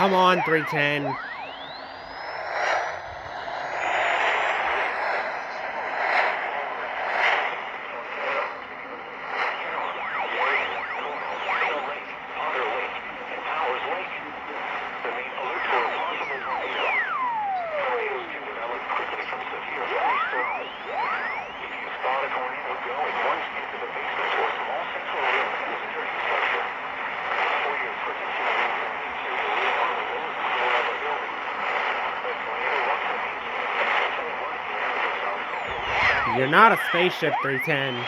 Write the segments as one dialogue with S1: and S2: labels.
S1: Come on, 310. You're not a spaceship, 310.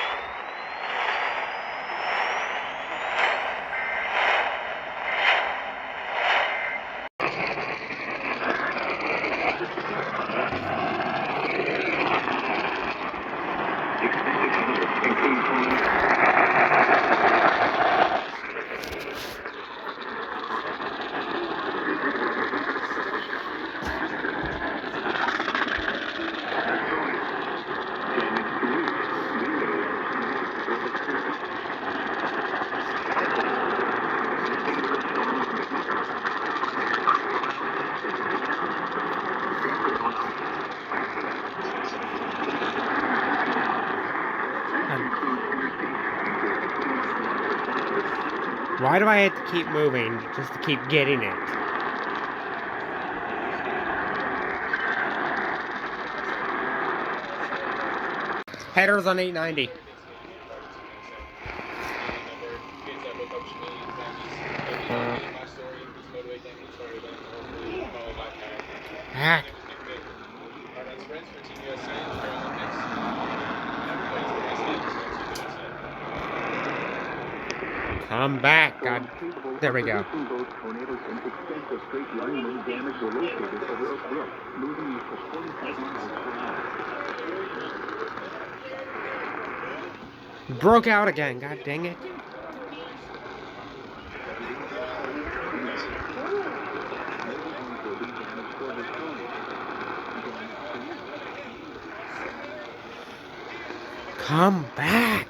S1: Why do I have to keep moving just to keep getting it? Headers on 890. Hack. Come back, God. There we go. Broke out again, God dang it. Come back.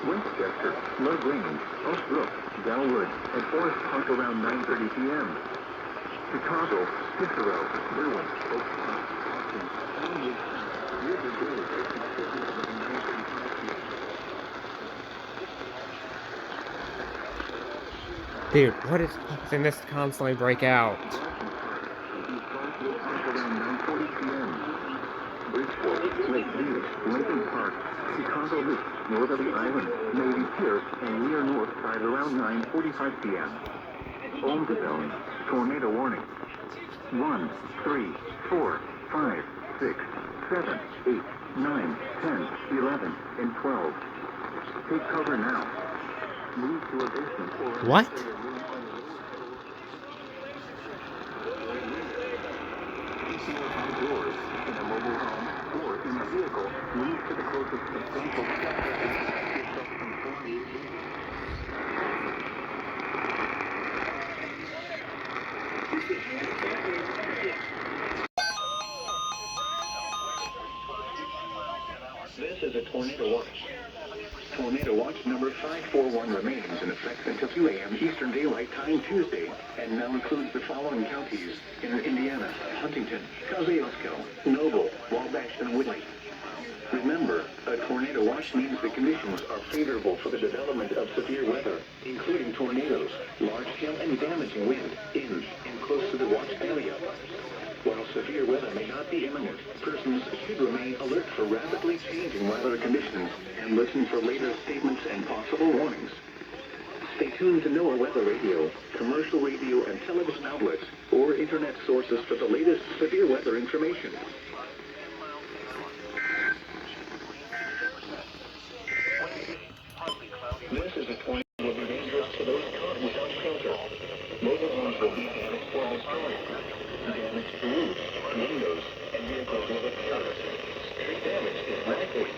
S2: Westchester, LaGrange, Oak Brook, Bellwood, and Forest Park around 9:30 p.m. Chicago, Cicero, Berwyn, Oak Park, Austin,
S1: Dude, what is causing this to constantly break out?
S2: Bridgeport, Lake View, Lincoln Park, Chicago Loop, Northerly Island, Navy Pier, and near North Side around 9:45 p.m. Olmsted Zone, tornado warning. 1, 3, 4, 5, 6, 7, 8, 9, 10, 11, and 12. Take cover now. Move to a basement or...
S1: What?
S2: Outdoors, in a mobile home, or in a vehicle, move to the closest substantial This is a tornado watch. Tornado watch number 541 remains in effect until 2 a.m. Eastern Daylight Time Tuesday, and now includes the following counties in Indiana: Huntington, Kosciuszko, Noble, Wabash, and Whitley. Remember, a tornado watch means the conditions are favorable for the development of severe weather, including tornadoes, large hail, and damaging wind in and close to the watch area. While severe weather may not be imminent, persons should remain alert for rapidly changing weather conditions and listen for later statements and possible warnings. Stay tuned to NOAA Weather Radio, commercial radio and television outlets, or internet sources for the latest severe weather information. This is a tornado that will be dangerous to those caught without shelter. Mobile homes will be damaged for this tornado. Damage to roofs, windows, and vehicles will have shut. Tree damage is likely.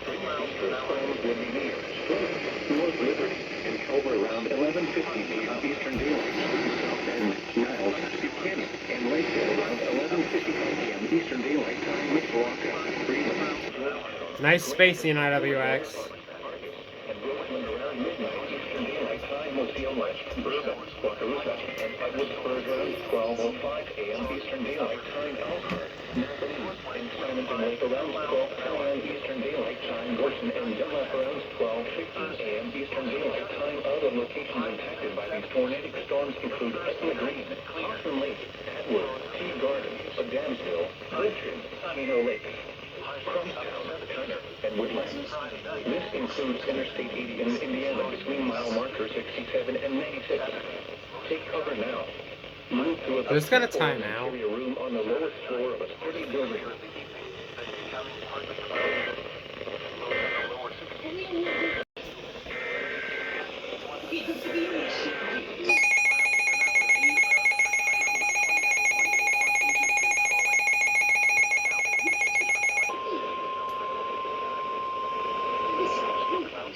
S2: 3 miles per hour will be needed. North Liberty and Culver around 11:50 p.m. Eastern Daylight Time. South Bend, Niles, Buchanan, and Lakeville around 11:55 p.m. Eastern Daylight Time. Mishawaka, Freeland,
S1: Nice spacing, IWX.
S2: and Brooklyn around midnight Eastern Daylight Time. Osceola, Bourbon, Wakarusa, and Edwardsburg around 12:05 a.m. Eastern Daylight Time. Elkhart, Napoli, and Simonton Lake around 12 p.m. Eastern Daylight Time. Gorson and Dunlap around 12:15 a.m. Eastern Daylight Time. Other locations impacted by these tornadic storms include Etna Green, Hoffman Lake, Atwood, Tea Garden, Adamsville, Richard, Chino Lake, Crumstown, Turner, and Woodlands. This includes Interstate 80 in Indiana between mile markers 67 and 96. Take cover now. Move to a
S1: Just got a timeout.
S2: interior room on the lowest floor of a sturdy building.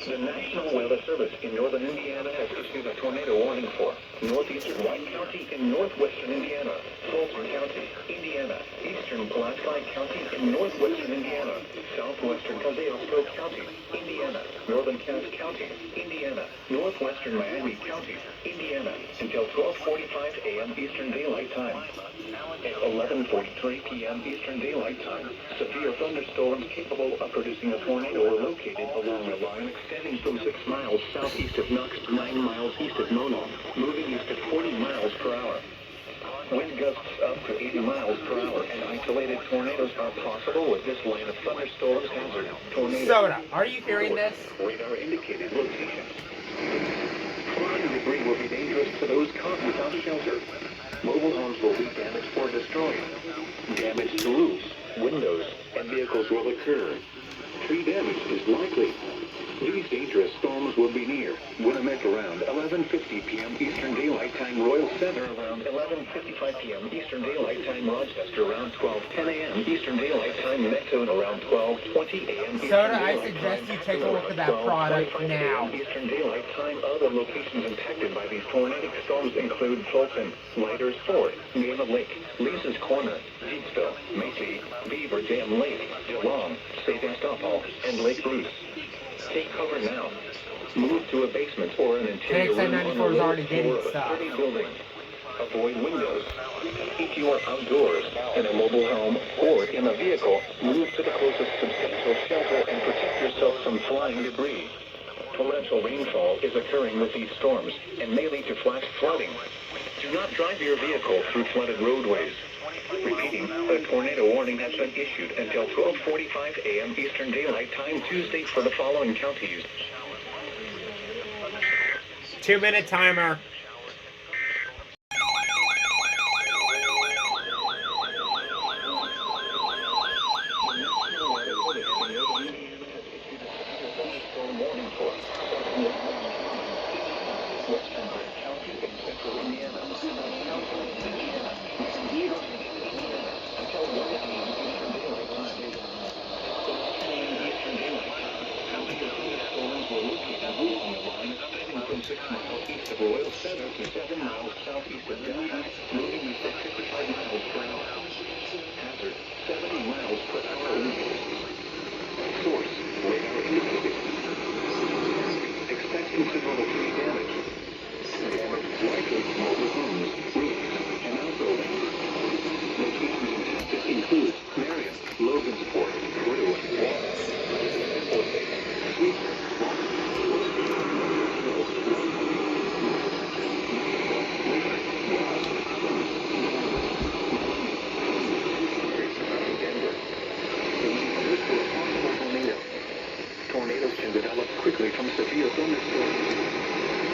S2: The National Weather Service in northern Indiana has issued a tornado warning for northeastern White County in northwestern Indiana, Fulton County, Indiana, eastern Pulaski County in northwestern Indiana, southwestern Kosciuszko County, Indiana, northern Kent County, Indiana, northwestern Miami County, Indiana, until 12:45 a.m. Eastern Daylight Time. At 11:43 p.m. Eastern Daylight Time, severe thunderstorms capable of producing a tornado are located along a line extending from 6 miles southeast of Knox to 9 miles east of Mono, moving east at 40 miles per hour. Wind gusts up to 80 miles per hour and isolated tornadoes are possible with this line of thunderstorms hazard. Tornado.
S1: Soda, are you hearing this?
S2: Radar indicated location. Flying debris will be dangerous to those caught without shelter. Mobile homes will be damaged or destroyed. Damage to roofs, windows, and vehicles will occur. Tree damage is likely. These dangerous storms will be near Winnipeg around 11:50 p.m. Eastern Daylight Time, Royal Center around 11:55 p.m. Eastern Daylight Time, Rochester around 12:10 a.m. Eastern Daylight Time, Metone around 12:20 a.m.
S1: Soda, I suggest you take a look at that product now.
S2: Eastern Daylight Time. Other locations impacted by these tornadic storms include Fulton, Lighters Ford, Neva Lake, Lisa's Corner, Jeepsville, Macy, Beaver Dam Lake, Geelong, Sevastopol, and Lake Bruce. Take cover now. Move to a basement or an interior room on the lowest floor of a sturdy building. Avoid windows. If you are outdoors, in a mobile home, or in a vehicle, move to the closest substantial shelter and protect yourself from flying debris. Torrential rainfall is occurring with these storms and may lead to flash flooding. Do not drive your vehicle through flooded roadways. Repeating, a tornado warning has been issued until 12:45 a.m. Eastern Daylight Time Tuesday for the following counties.
S1: 2-minute timer.
S2: From 6 miles east of Royal Center to 7 miles southeast of Delta, moving east at 55 miles per hour. Hazard, 70 miles per hour winds. Source, radar indicated. Expect considerable tree damage. Damage likely to mobile homes, roofs, and outbuildings. Locations impacted include Marion, Logansport, Woodland, Sweet, tornadoes can develop quickly from severe thunderstorms.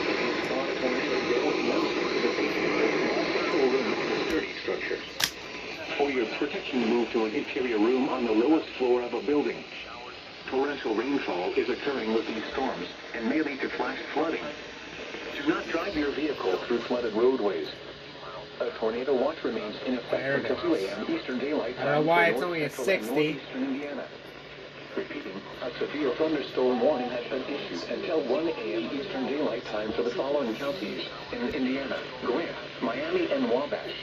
S2: If you spot a tornado, go to the basement or small control room in a sturdy structure. For your protection, move to an interior room on the lowest floor of a building. Torrential rainfall is occurring with these storms and may lead to flash flooding. Do not drive your vehicle through flooded roadways. A tornado watch remains in effect until 2 a.m. Eastern Daylight Time.
S1: I don't know why it's only a 60.
S2: Northeastern Indiana. Repeating, A severe thunderstorm warning has been issued until 1 a.m. Eastern Daylight Time for the following counties in Indiana, Grant, Miami, and Wabash.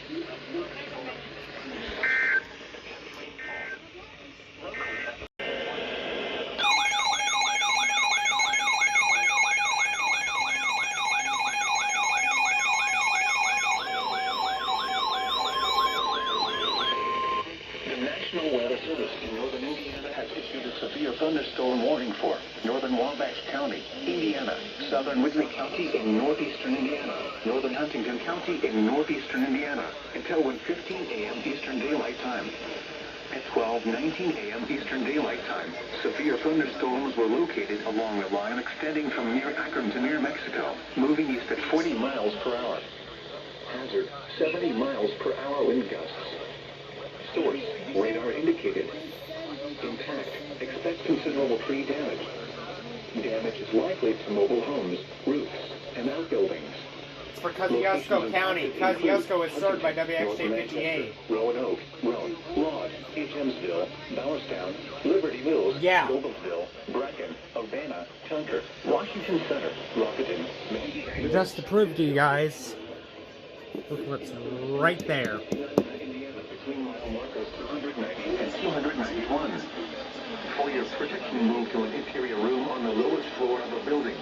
S2: The National Weather Service in northern Indiana has issued a severe thunderstorm warning for northern Wabash County, Indiana, southern Whitley County in northeastern Indiana, northern Huntington County in northeastern Indiana, until 1:15 a.m. Eastern Daylight Time. At 12:19 a.m. Eastern Daylight Time, severe thunderstorms were located along the line extending from near Akron to near Mexico, moving east at 40 miles per hour. Hazard, 70 miles per hour wind gusts. Source, radar indicated. Intact, expect considerable tree damage. Damage is likely to mobile homes, roofs, and outbuildings.
S1: It's for Kosciuszko County. Kosciuszko is served by WXJ 58.
S2: Roanoke, Roan, Rod, Hamsville, Bowerstown, Liberty Mills,
S1: Yeah.
S2: Noblesville, Bracken, Urbana, Tunker, Washington Center, Rocketon, Maine.
S1: Just to prove to you guys, look what's right there.
S2: Indiana between mile markers 290 and 291. For your protection, move to an interior room on the lowest floor of a building.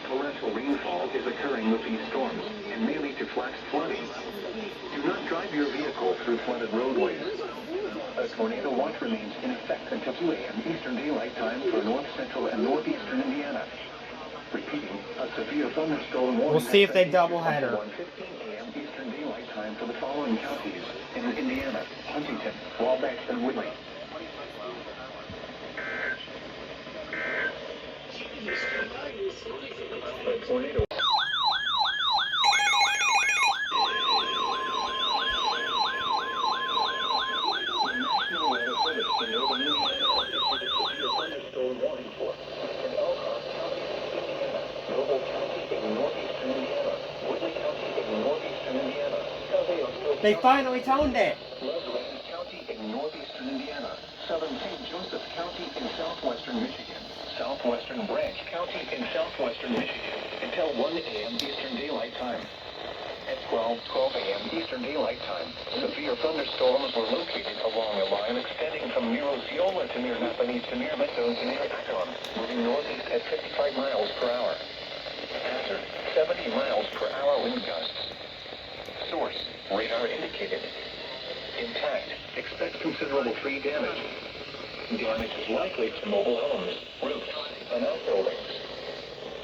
S2: Torrential rainfall is occurring with these storms and may lead to flash flooding. Do not drive your vehicle through flooded roadways. A tornado watch remains in effect until 2 a.m. Eastern Daylight Time for north central and northeastern Indiana. Repeating, a severe thunderstorm warning.
S1: We'll see if they doubleheader.
S2: 1:15 a.m. Eastern Daylight Time for the following counties in Indiana, Huntington, Wabash, and Whitley. A tornado.
S1: They finally toned it.
S2: Loveland County in northeastern Indiana, southern St. Joseph County in southwestern Michigan, southwestern Branch County in southwestern Michigan, until 1 a.m. Eastern Daylight Time. At 12 a.m. Eastern Daylight Time, severe thunderstorms were located along a line extending from near Osceola to near Napanee to near Mento to near Akron, moving northeast at 55 miles per hour. Hazard, 70 miles per hour wind gusts. Source, radar indicated. Intact, expect considerable tree damage. Damage is likely to mobile homes, roofs, and outbuildings.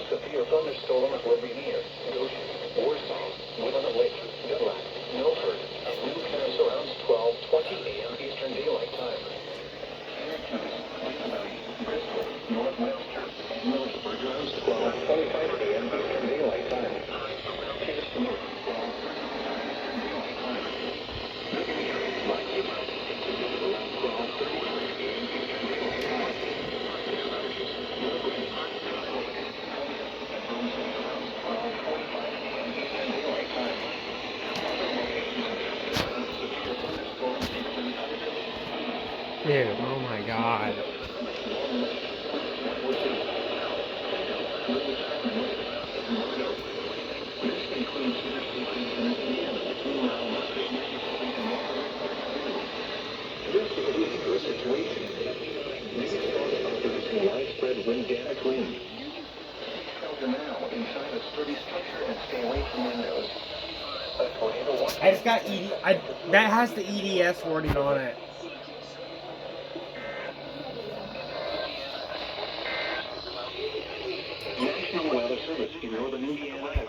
S2: Severe thunderstorms will be near Goshen, Warsaw, Winona Lake, Dulac, Milford, and New Paris around 12:20 a.m. Eastern Daylight Time. Syracuse, Cincinnati, Bristol, Northwestern, and Millersburg around 12:25 a.m. Eastern Daylight Time. Cheers to North, 12:30 Eastern Daylight Time. Likely around 12:30 a.m. Eastern Daylight Time.
S1: Dude, oh my god.
S2: This is a dangerous situation. This is producing widespread wind damage wind. Shelter now inside a sturdy structure and stay away from windows. A tornado watch.
S1: I just got that has the EDS wording on it.
S2: National Weather Service in northern Indiana has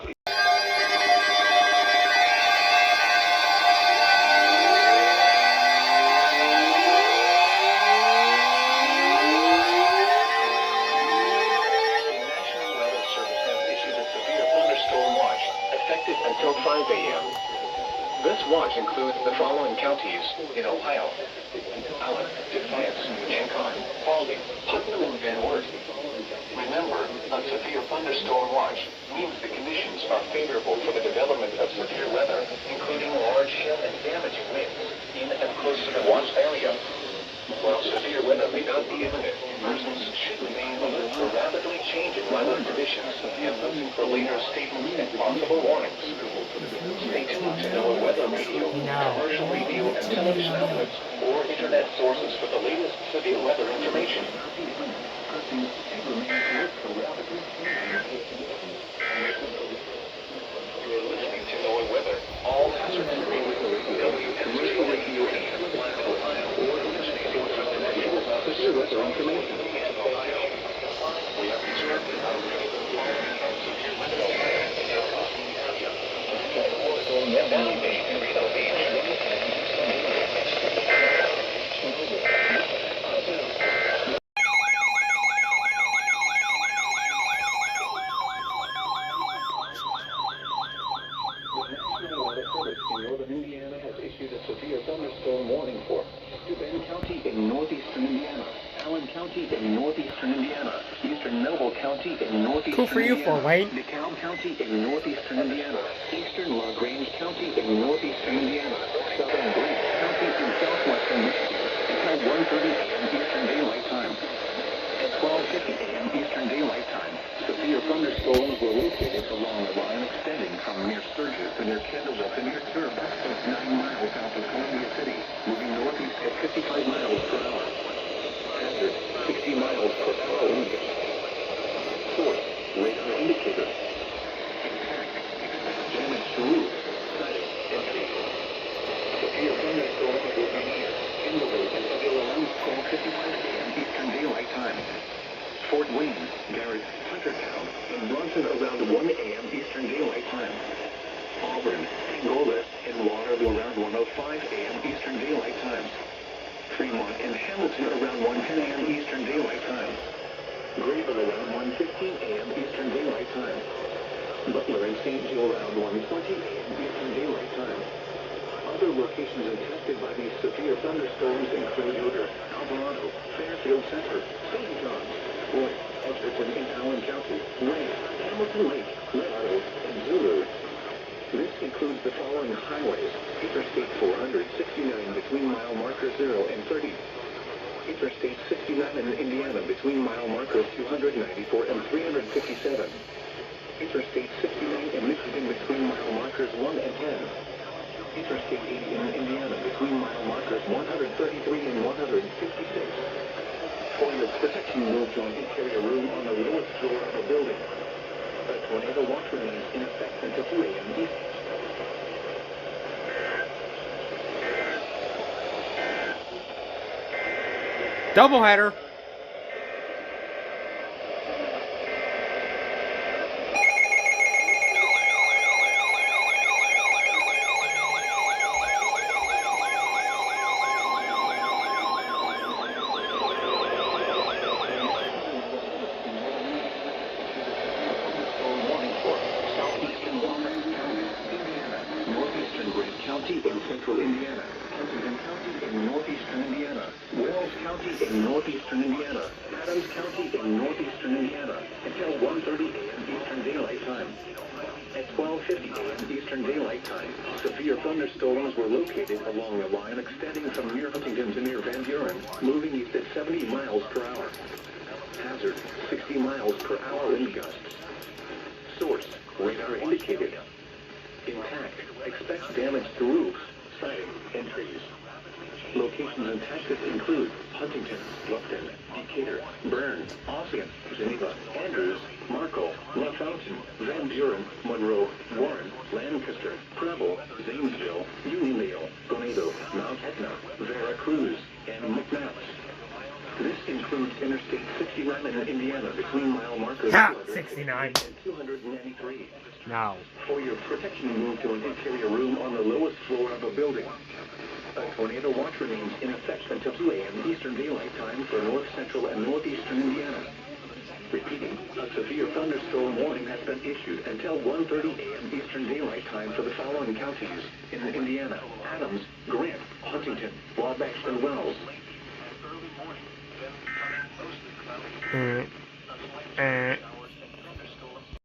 S2: until 5 a.m. This watch includes the following counties in Ohio: Allen, Defiance, Hancock, Paulding, Putnam, and Van Wert. Remember, a severe thunderstorm watch means the conditions are favorable for the development of severe weather, including large hail and damaging winds in and close to the watch area. While severe weather may not be imminent, persons should remain alert for rapidly changing weather conditions and listen for later statements and possible warnings. Stay tuned to NOAA Weather Radio, commercial radio and television outlets, or internet sources for the latest severe weather information. You're listening to NOAA Weather. All hazards remain with commercial radio and Ohio, or listening sources to national severe weather information. We have reserved Northern Indiana has issued a severe thunderstorm warning for DuPage County in northeastern Indiana, Allen County in northeastern Indiana, eastern Noble County in northeastern
S1: Cool for you,
S2: Indiana,
S1: Fort Wayne.
S2: DeKalb County in northeastern Indiana, eastern LaGrange County in northeastern Indiana, southern Grant County in southwestern Michigan, until 1:30 a.m. Eastern Daylight Time. At 12:50 a.m. Eastern Daylight Time, severe thunderstorms were located along the line extending from near Sturgis to near Kendall to near Durham, 9 miles south of Columbia City, moving northeast at 55 miles per hour. Hazard, 60 miles per hour wind. Source, radar indicator. Impact, damage to roof, siding, and trees. Severe thunderstorms will be near in the road until around 12:55 a.m. Eastern Daylight Time. Fort Wayne, Garrett, Huntertown, and Bronson around 1 a.m. Eastern Daylight Time. Auburn, Angola, and Waterloo around 1:05 a.m. Eastern Daylight Time. Fremont and Hamilton around 1:10 a.m. Eastern Daylight Time. Grayville around 1:15 a.m. Eastern Daylight Time. Butler and St. Joe around 1:20 a.m. Eastern Daylight Time. Other locations impacted by these severe thunderstorms include Yoder, Alvarado, Fairfield Center, St. John's, Roy, Edgerton in Allen County, Wayne, Hamilton Lake, Leonardo, and Zulu. This includes the following highways: Interstate 469 between mile markers 0 and 30. Interstate 69 in Indiana between mile markers 294 and 357. Interstate 69 in Michigan between mile markers 1 and 10. Interstate 80 in Indiana between mile markers 133 and 156. For your protection, move to an interior room on the lowest floor of a building. A tornado watch remains in effect until 2 a.m. Eastern.
S1: Doubleheader.
S2: County in central Indiana, Huntington County in northeastern Indiana, Wells County in northeastern Indiana, Adams County in northeastern Indiana, until 1:30 a.m. Eastern Daylight Time. At 12:50 a.m. Eastern Daylight Time, severe thunderstorms were located along the line extending from near Huntington to near Van Buren, moving east at 70 miles per hour. Hazard, 60 miles per hour wind gusts. Source, radar indicated. Intact. Expect damage to roofs, siding, and trees. Locations and tactics include Huntington, Lupton, Decatur, Bern, Ossian, Geneva, Andrews, Marco, LaFountain, Van Buren, Monroe, Warren, Lancaster, Preble, Zanesville, Uniondale, Toledo, Mount Etna, Vera Cruz, and McNabbs. This includes Interstate 69 in Indiana between mile markers
S1: 69
S2: and 293.
S1: No.
S2: For your protection, move to an interior room on the lowest floor of a building. A tornado watch remains in effect until 2 a.m. Eastern Daylight Time for north central and northeastern Indiana. Repeating, a severe thunderstorm warning has been issued until 1:30 a.m. Eastern Daylight Time for the following counties in Indiana: Adams, Grant, Huntington, Wabash, and Wells.